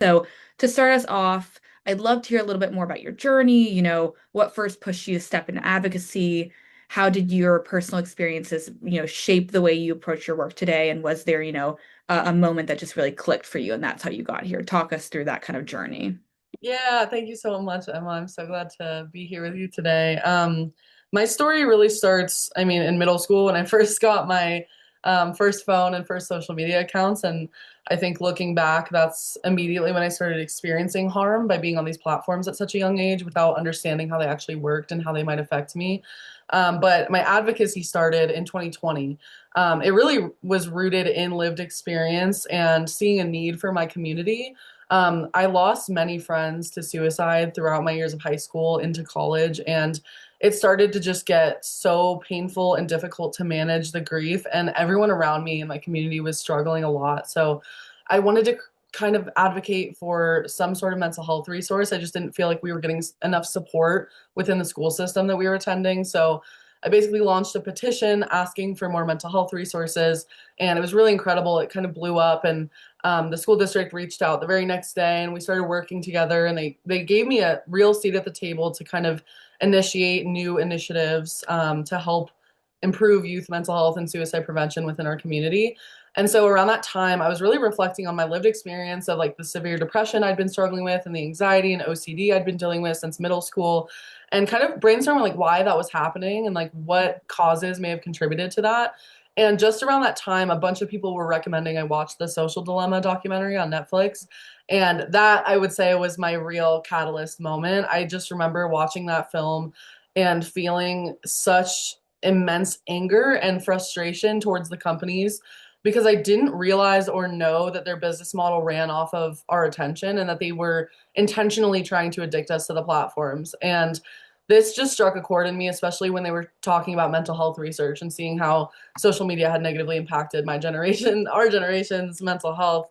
So, to start us off, I'd love to hear a little bit more about your journey, what first pushed you to step into advocacy? How did your personal experiences, shape the way you approach your work today? And was there, a moment that just really clicked for you and that's how you got here? Talk us through that kind of journey. Yeah, thank you so much, Emma. I'm so glad to be here with you today. My story really starts, in middle school when I first got my first phone and first social media accounts. And I think looking back, that's immediately when I started experiencing harm by being on these platforms at such a young age without understanding how they actually worked and how they might affect me. But my advocacy started in 2020. It really was rooted in lived experience and seeing a need for my community. I lost many friends to suicide throughout my years of high school into college, and it started to just get so painful and difficult to manage the grief. And everyone around me in my community was struggling a lot. So I wanted to kind of advocate for some sort of mental health resource. I just didn't feel like we were getting enough support within the school system that we were attending. So I basically launched a petition asking for more mental health resources, and it was really incredible. It kind of blew up, and the school district reached out the very next day, and we started working together. And they gave me a real seat at the table to kind of initiate new initiatives to help improve youth mental health and suicide prevention within our community. And so around that time, I was really reflecting on my lived experience of like the severe depression I'd been struggling with and the anxiety and OCD I'd been dealing with since middle school, and kind of brainstorming like why that was happening and like what causes may have contributed to that. And just around that time, a bunch of people were recommending I watch the Social Dilemma documentary on Netflix. And that I would say was my real catalyst moment. I just remember watching that film and feeling such immense anger and frustration towards the companies because I didn't realize or know that their business model ran off of our attention and that they were intentionally trying to addict us to the platforms. And this just struck a chord in me, especially when they were talking about mental health research and seeing how social media had negatively impacted my generation, our generation's mental health.